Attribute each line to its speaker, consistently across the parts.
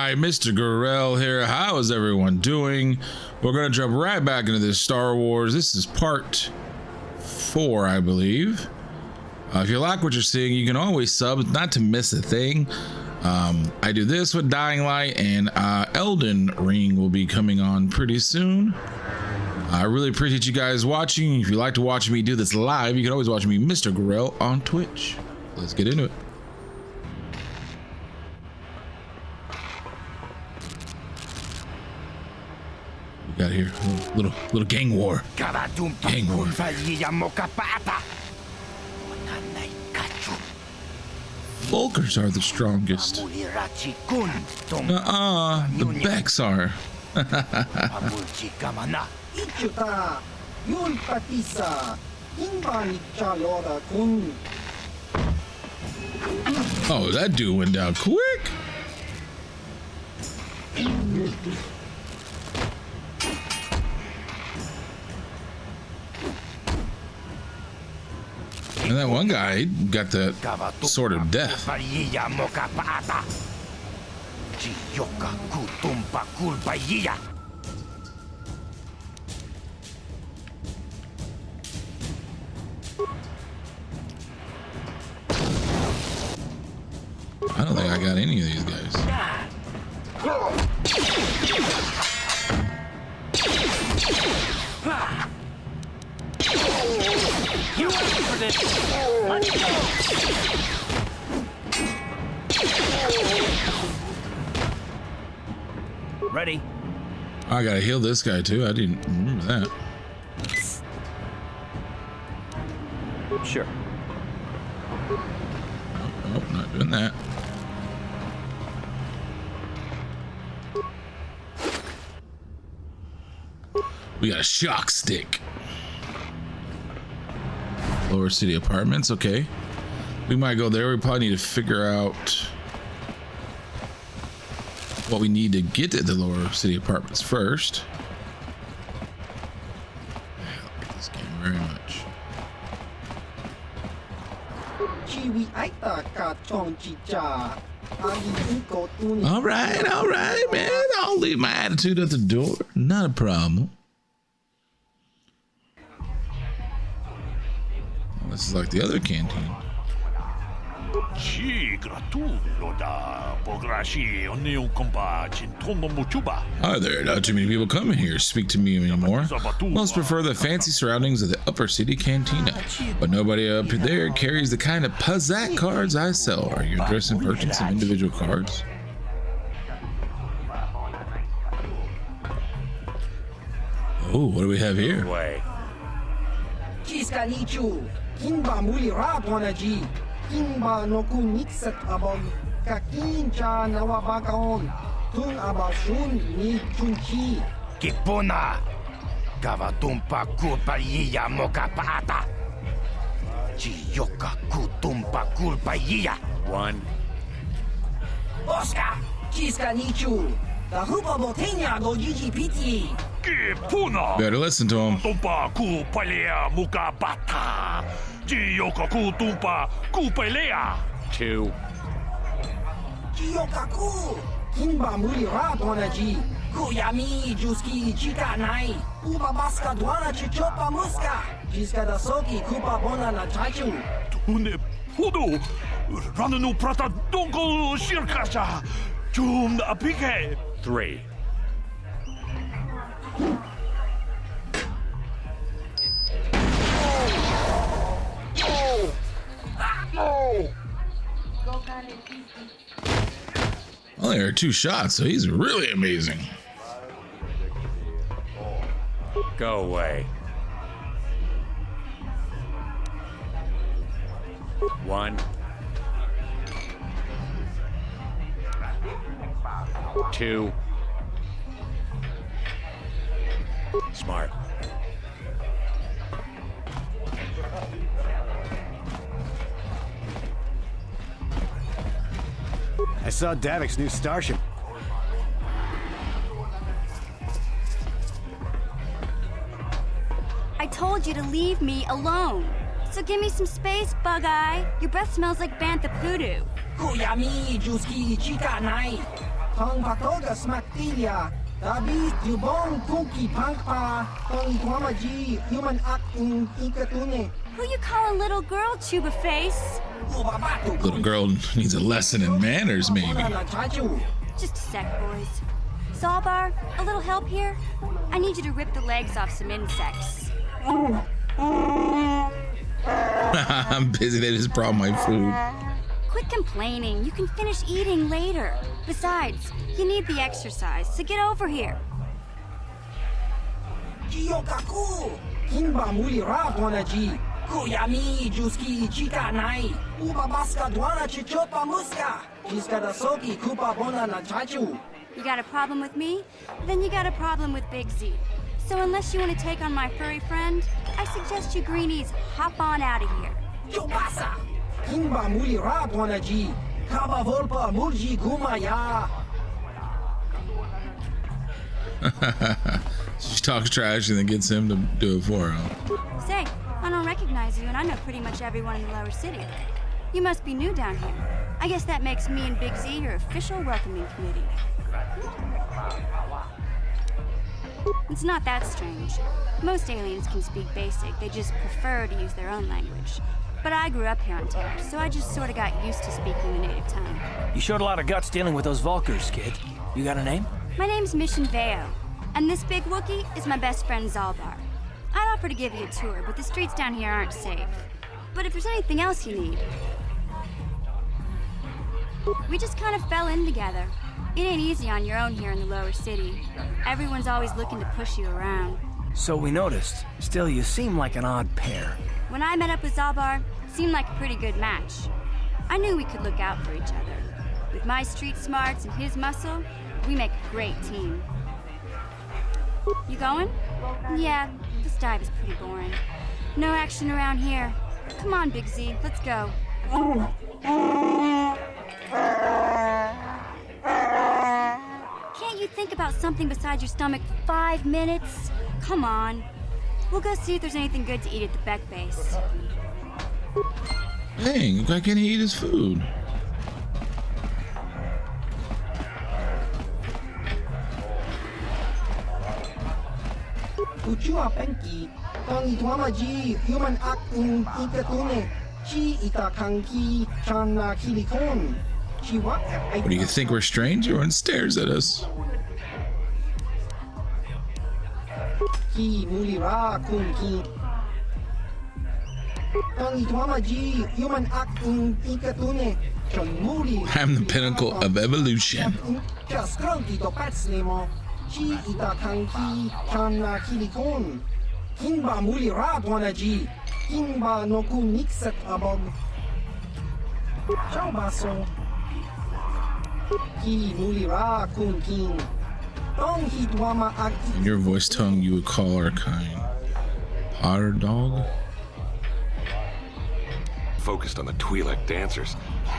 Speaker 1: right, Mr. Gurrell here. How is everyone doing? We're going to jump right back into this Star Wars. This is part 4, I believe. If you like what you're seeing, you can always sub, not to miss a thing. I do this with Dying Light, and Elden Ring will be coming on pretty soon. I really appreciate you guys watching. If you like to watch me do this live, you can always watch me, Mr. Gurrell, on Twitch. Let's get into it. We got here little gang war. Gang war. Volkers are the strongest. The Becks are. Oh, that dude went down quick. And that one guy got the sword of death. I don't think I got any of these guys.
Speaker 2: You wait for this. Let's go. Ready?
Speaker 1: I gotta heal this guy too. I didn't remember that.
Speaker 2: Sure.
Speaker 1: Oh, not doing that. We got a shock stick. Lower City Apartments, okay. We might go there. We probably need to figure out what we need to get to the Lower City Apartments first. I like this game very much. All right, man. I'll leave my attitude at the door. Not a problem. This is like the other canteen. Hi there, not too many people come in here to speak to me anymore. Most prefer the fancy surroundings of the upper city cantina, but nobody up there carries the kind of pizzazz cards I sell. Are you interested in purchasing some individual cards? Oh, what do we have here?
Speaker 3: Kimba muli ratwana ji Kimba no kunixat about kakincha nawabakaon tun abashun ni chunchi
Speaker 4: Kipuna Kavatumpa kulpaiya mokapata Chiyoka kutumpa kulpaiya.
Speaker 2: One.
Speaker 3: Oscar Kiska nichu the hupa botenya go gigi piti
Speaker 4: Kipuna
Speaker 1: Better listen to him.
Speaker 4: Tumpa kulpaiya mukapata Chiyoka kutumpa kulpaiya.
Speaker 2: Two.
Speaker 3: Chiyokaku Kimba muli ratwana ji Kuyami juski chika nai Uba baska dwana chichopa muska Jiska da soki kupa bona na chachu
Speaker 4: Tune pudu Rananu prata donko shirkasha Chum apike.
Speaker 2: Three.
Speaker 1: Only are 2 shots, so he's really amazing.
Speaker 2: Go away. One. Two. Smart.
Speaker 5: I saw Davik's new starship.
Speaker 6: I told you to leave me alone. So give me some space, Bug-Eye. Your breath smells like bantha poodoo.
Speaker 3: Kuyami juski chika nai Tong patoga smaktilia. Dabi yubong kunki pangpa. Tong itwamaji human acting ikatune.
Speaker 6: Who you call a little girl, Chuba Face?
Speaker 1: Little girl needs a lesson in manners, maybe.
Speaker 6: Just a sec, boys. Zalbar, a little help here? I need you to rip the legs off some insects.
Speaker 1: I'm busy. They just brought my food.
Speaker 6: Quit complaining. You can finish eating later. Besides, you need the exercise, so get over here.
Speaker 3: Kiyokaku! Kinba muli ra dwanaji. Kuyami juski ichika nai. Ubabaska dwana chichopa muska. Jiska da soki kupa bona na chachu.
Speaker 6: You got a problem with me? Then you got a problem with Big Z. So unless you want to take on my furry friend, I suggest you greenies hop on out of here.
Speaker 3: Yobasa! Kinba muli ra dwanaji. Kaba volpa mulji gumaya.
Speaker 1: She talks trash and then gets him to do it for her.
Speaker 6: Say, I don't recognize you, and I know pretty much everyone in the lower city. You must be new down here. I guess that makes me and Big Z your official welcoming committee. It's not that strange. Most aliens can speak basic, they just prefer to use their own language. But I grew up here on Terra, so I just sort of got used to speaking the native tongue.
Speaker 7: You showed a lot of guts dealing with those Vulkars, kid. You got a name?
Speaker 6: My name's Mission Veo, and this big Wookiee is my best friend Zalbar. I'd offer to give you a tour, but the streets down here aren't safe. But if there's anything else you need... We just kind of fell in together. It ain't easy on your own here in the lower city. Everyone's always looking to push you around.
Speaker 7: So we noticed. Still, you seem like an odd pair.
Speaker 6: When I met up with Zalbar, it seemed like a pretty good match. I knew we could look out for each other. With my street smarts and his muscle, we make a great team. You going? Yeah, this dive is pretty boring. No action around here. Come on, Big Z, let's go. Can't you think about something besides your stomach for 5 minutes? Come on. We'll go see if there's anything good to eat at the Beck base.
Speaker 1: Dang, why can't he eat his food?
Speaker 3: Uchua penki. Tong itwamaji human acting ikatune. Chi itakanki chana kilikon.
Speaker 1: What do you think, we're strange? Everyone stares at us.
Speaker 3: Ki mulira kunki. Tong itwamaji human acting ikatune.
Speaker 1: I'm the pinnacle of evolution.
Speaker 3: Just grunky to patslimo. Chi itakanki chana kilikon. Kinba mulira dwanaji. Kinba no kunikset abog. Ciao baso. Ki mulira kunkin. Tong hitwama akti.
Speaker 1: In your voice tongue, you would call our kind Potter dog.
Speaker 8: Focused on the Twi'lek dancers.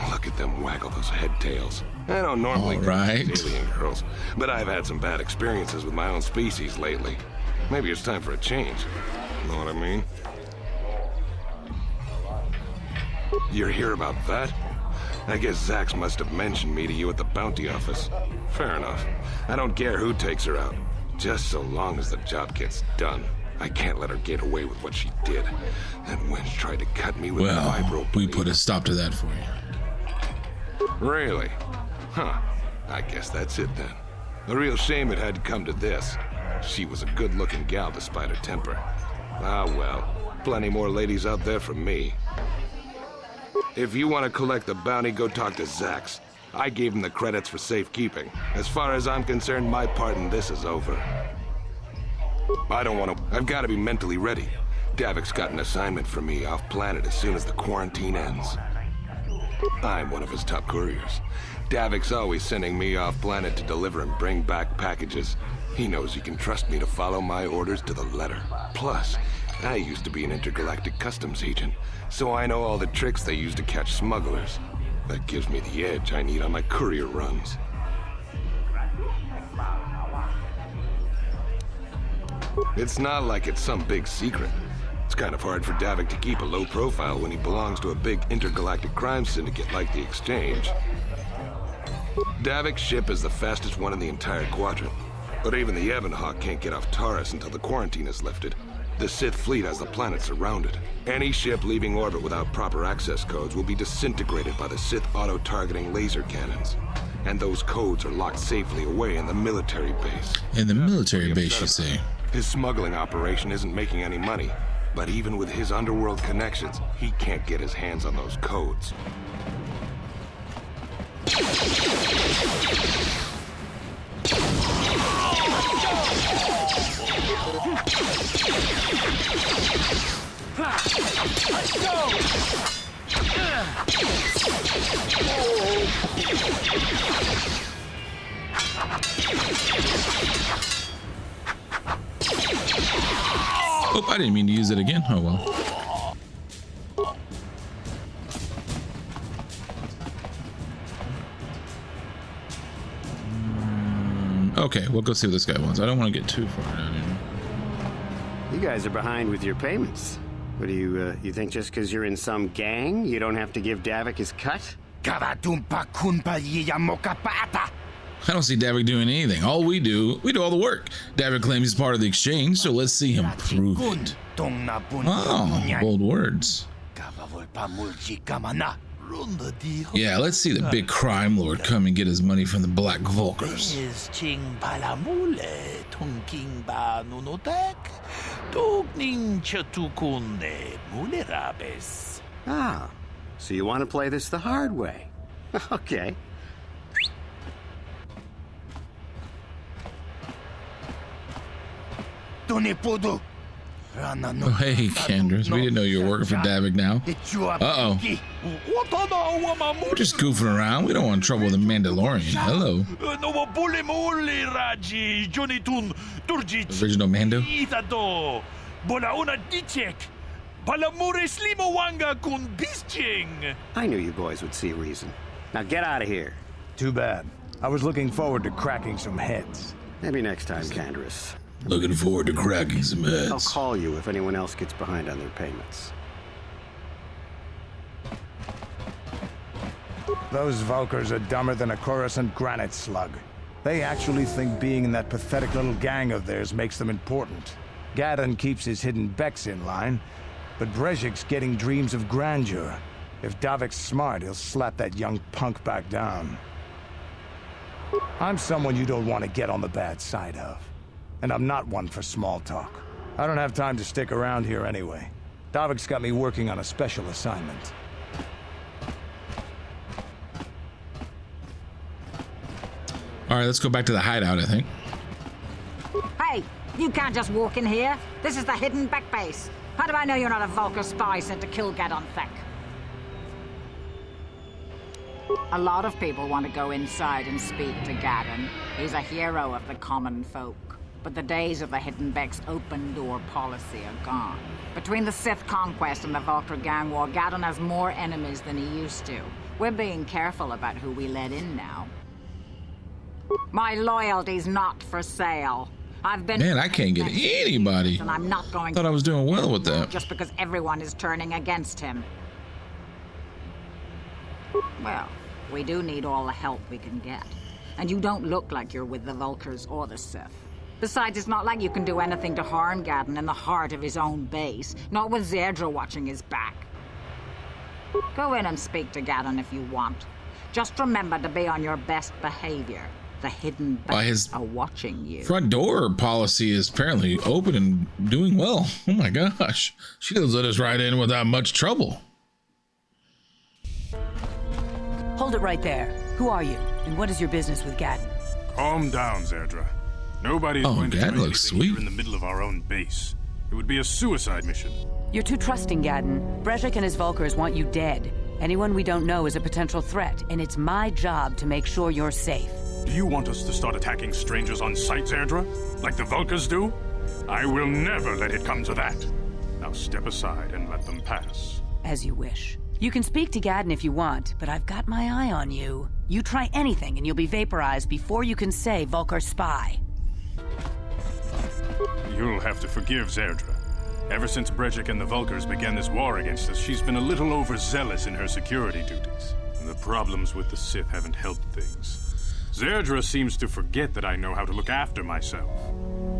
Speaker 8: Look at them waggle those head tails. I don't normally
Speaker 1: All right.
Speaker 8: confuse alien girls, but I've had some bad experiences with my own species lately. Maybe it's time for a change. Know what I mean? You're here about that? I guess Zax must have mentioned me to you at the bounty office. Fair enough. I don't care who takes her out, just so long as the job gets done. I can't let her get away with what she did. That wench tried to cut me with a
Speaker 1: Well,
Speaker 8: vibro.
Speaker 1: we put a stop to that for you.
Speaker 8: Really? Huh. I guess that's it then. A real shame it had to come to this. She was a good-looking gal despite her temper. Ah well, plenty more ladies out there for me. If you want to collect the bounty, go talk to Zax. I gave him the credits for safekeeping. As far as I'm concerned, my part in this is over. I don't want to... I've got to be mentally ready. Davik's got an assignment for me off-planet as soon as the quarantine ends. I'm one of his top couriers. Davik's always sending me off-planet to deliver and bring back packages. He knows he can trust me to follow my orders to the letter. Plus, I used to be an intergalactic customs agent, so I know all the tricks they use to catch smugglers. That gives me the edge I need on my courier runs. It's not like it's some big secret. It's kind of hard for Davik to keep a low profile when he belongs to a big intergalactic crime syndicate like the Exchange. Davik's ship is the fastest one in the entire quadrant. But even the Evanhawk can't get off Taurus until the quarantine is lifted. The Sith fleet has the planet surrounded. Any ship leaving orbit without proper access codes will be disintegrated by the Sith auto-targeting laser cannons. And those codes are locked safely away in the military base.
Speaker 1: In the military base, you say?
Speaker 8: His smuggling operation isn't making any money. But even with his underworld connections, he can't get his hands on those codes.
Speaker 7: Let's go!
Speaker 1: Oh, I didn't mean to use it again. Oh well. Okay, we'll go see what this guy wants. I don't want to get too far down here.
Speaker 5: You guys are behind with your payments. What do you think just because you're in some gang, you don't have to give Davik his cut?
Speaker 1: I don't see Davik doing anything. All we do all the work. Davik claims he's part of the exchange, so let's see him prove it. Oh, bold words. Yeah, let's see the big crime lord come and get his money from the Black Vulkars.
Speaker 5: Ah, so you want to play this the hard way? Okay.
Speaker 1: Oh, hey, Candace. We didn't know you were working for Davik now. Uh-oh. We're just goofing around. We don't want trouble with the Mandalorian. Hello. Original Mando?
Speaker 5: I knew you boys would see reason. Now get out of here.
Speaker 9: Too bad. I was looking forward to cracking some heads.
Speaker 5: Maybe next time, Candace.
Speaker 1: Looking forward to cracking some heads.
Speaker 5: I'll call you if anyone else gets behind on their payments.
Speaker 9: Those Vulkars are dumber than a Coruscant granite slug. They actually think being in that pathetic little gang of theirs makes them important. Gadon keeps his hidden Becks in line, but Brejik's getting dreams of grandeur. If Davik's smart, he'll slap that young punk back down. I'm someone you don't want to get on the bad side of. And I'm not one for small talk. I don't have time to stick around here anyway. Davik's got me working on a special assignment.
Speaker 1: All right, let's go back to the hideout, I think.
Speaker 10: Hey, you can't just walk in here. This is the hidden Beck base. How do I know you're not a Vulkar spy sent to kill Gadon Thek? A lot of people want to go inside and speak to Gadon. He's a hero of the common folk. But the days of the Hidden Beck's open-door policy are gone. Between the Sith conquest and the Vulkar gang war, Gadon has more enemies than he used to. We're being careful about who we let in now. My loyalty's not for sale. I've been...
Speaker 1: Man, I can't get anybody.
Speaker 10: And I'm not going
Speaker 1: Thought I was doing well with that.
Speaker 10: just because everyone is turning against him. Well, we do need all the help we can get. And you don't look like you're with the Vulkars or the Sith. Besides, it's not like you can do anything to harm Gadon in the heart of his own base, not with Zerdra watching his back. Go in and speak to Gadon if you want. Just remember to be on your best behavior. The Hidden Becks are watching you.
Speaker 1: Front door policy is apparently open and doing well. Oh my gosh. She does let us right in without much trouble.
Speaker 11: Hold it right there. Who are you? And what is your business with Gadon?
Speaker 12: Calm down, Zerdra. Nobody's going to do anything here in the middle of our own base. It would be a suicide mission.
Speaker 11: You're too trusting, Gadon. Brejik and his Vulkars want you dead. Anyone we don't know is a potential threat, and it's my job to make sure you're safe.
Speaker 12: Do you want us to start attacking strangers on sight, Zerdra? Like the Vulkars do? I will never let it come to that. Now step aside and let them pass.
Speaker 11: As you wish. You can speak to Gadon if you want, but I've got my eye on you. You try anything and you'll be vaporized before you can say Vulkar spy.
Speaker 12: You'll have to forgive Zerdra. Ever since Brejik and the Vulkars began this war against us, she's been a little overzealous in her security duties. The problems with the Sith haven't helped things. Zerdra seems to forget that I know how to look after myself.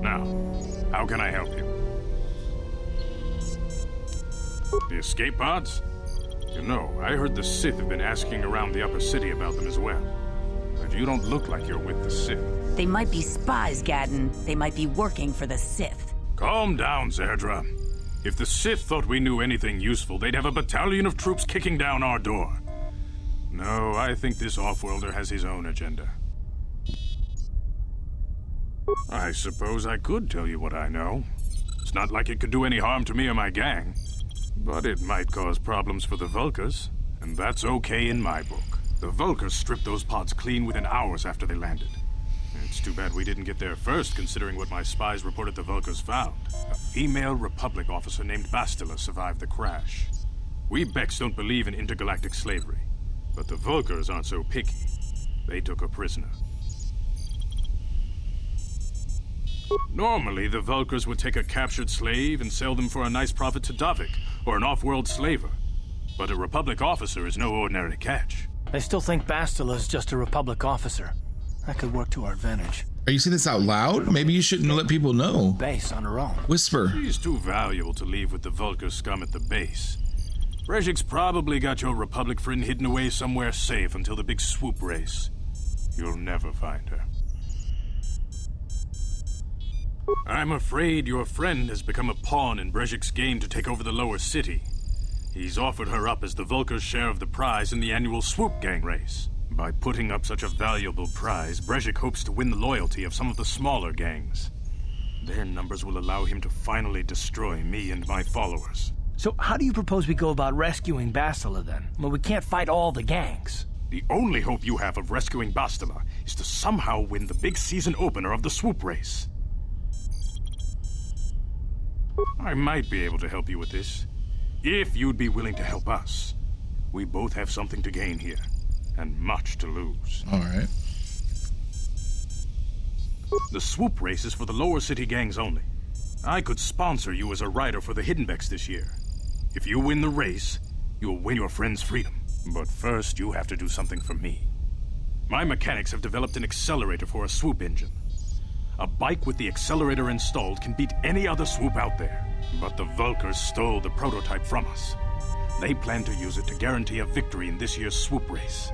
Speaker 12: Now, how can I help you? The escape pods? You know, I heard the Sith have been asking around the upper city about them as well. But you don't look like you're with the Sith.
Speaker 11: They might be spies, Gadden. They might be working for the Sith.
Speaker 12: Calm down, Zerdra. If the Sith thought we knew anything useful, they'd have a battalion of troops kicking down our door. No, I think this off-worlder has his own agenda. I suppose I could tell you what I know. It's not like it could do any harm to me or my gang. But it might cause problems for the Vulkars, and that's okay in my book. The Vulkars stripped those pods clean within hours after they landed. It's too bad we didn't get there first, considering what my spies reported the Vulkars found. A female Republic officer named Bastila survived the crash. We Becks don't believe in intergalactic slavery, but the Vulkars aren't so picky. They took her prisoner. Normally, the Vulkars would take a captured slave and sell them for a nice profit to Davik, or an off-world slaver. But a Republic officer is no ordinary catch.
Speaker 7: I still think Bastila's just a Republic officer. That could work to our advantage.
Speaker 1: Are you saying this out loud? Maybe you shouldn't let people know.
Speaker 7: Base on her own.
Speaker 1: Whisper.
Speaker 12: She's too valuable to leave with the Vulkar scum at the base. Brejik's probably got your Republic friend hidden away somewhere safe until the big swoop race. You'll never find her. I'm afraid your friend has become a pawn in Brejik's game to take over the lower city. He's offered her up as the Vulkar's share of the prize in the annual swoop gang race. By putting up such a valuable prize, Brejik hopes to win the loyalty of some of the smaller gangs. Their numbers will allow him to finally destroy me and my followers.
Speaker 7: So how do you propose we go about rescuing Bastila then? Well, we can't fight all the gangs.
Speaker 12: The only hope you have of rescuing Bastila is to somehow win the big season opener of the swoop race. I might be able to help you with this, if you'd be willing to help us. We both have something to gain here, and much to lose.
Speaker 1: All right.
Speaker 12: The swoop race is for the lower city gangs only. I could sponsor you as a rider for the Hidden Becks this year. If you win the race, you'll win your friend's freedom. But first, you have to do something for me. My mechanics have developed an accelerator for a swoop engine. A bike with the accelerator installed can beat any other swoop out there. But the Vulkars stole the prototype from us. They plan to use it to guarantee a victory in this year's swoop race.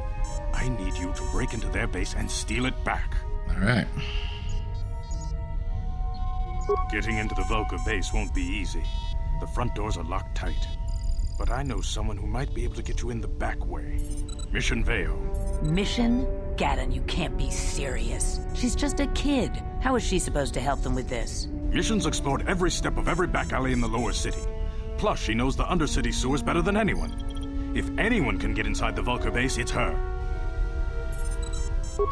Speaker 12: I need you to break into their base and steal it back.
Speaker 1: All right.
Speaker 12: Getting into the Vulkar base won't be easy. The front doors are locked tight. But I know someone who might be able to get you in the back way. Mission Veo.
Speaker 11: Mission? Gadden, you can't be serious. She's just a kid. How is she supposed to help them with this?
Speaker 12: Mission's explored every step of every back alley in the lower city. Plus, she knows the undercity sewers better than anyone. If anyone can get inside the Vulkar base, it's her.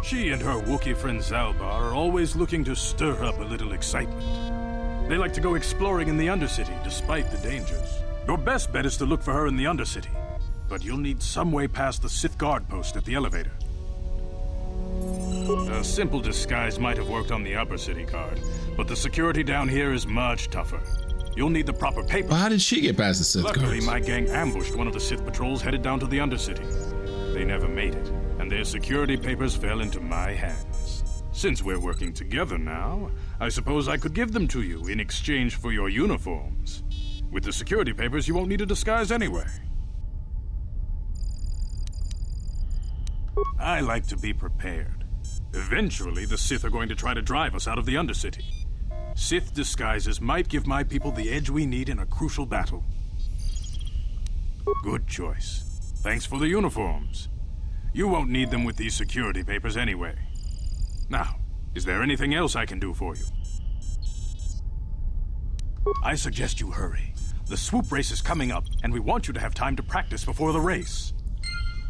Speaker 12: She and her Wookiee friend Zalbar are always looking to stir up a little excitement. They like to go exploring in the undercity, despite the dangers. Your best bet is to look for her in the undercity. But you'll need some way past the Sith guard post at the elevator. A simple disguise might have worked on the upper city guard, but the security down here is much tougher. You'll need the proper papers.
Speaker 1: Well, how did she get past the Sith
Speaker 12: Luckily,
Speaker 1: guards?
Speaker 12: my gang ambushed one of the Sith patrols headed down to the undercity. They never made it, and their security papers fell into my hands. Since we're working together now, I suppose I could give them to you in exchange for your uniforms. With the security papers, you won't need a disguise anyway. I like to be prepared. Eventually, the Sith are going to try to drive us out of the Undercity. Sith disguises might give my people the edge we need in a crucial battle. Good choice. Thanks for the uniforms. You won't need them with these security papers anyway. Now, is there anything else I can do for you? I suggest you hurry. The swoop race is coming up, and we want you to have time to practice before the race.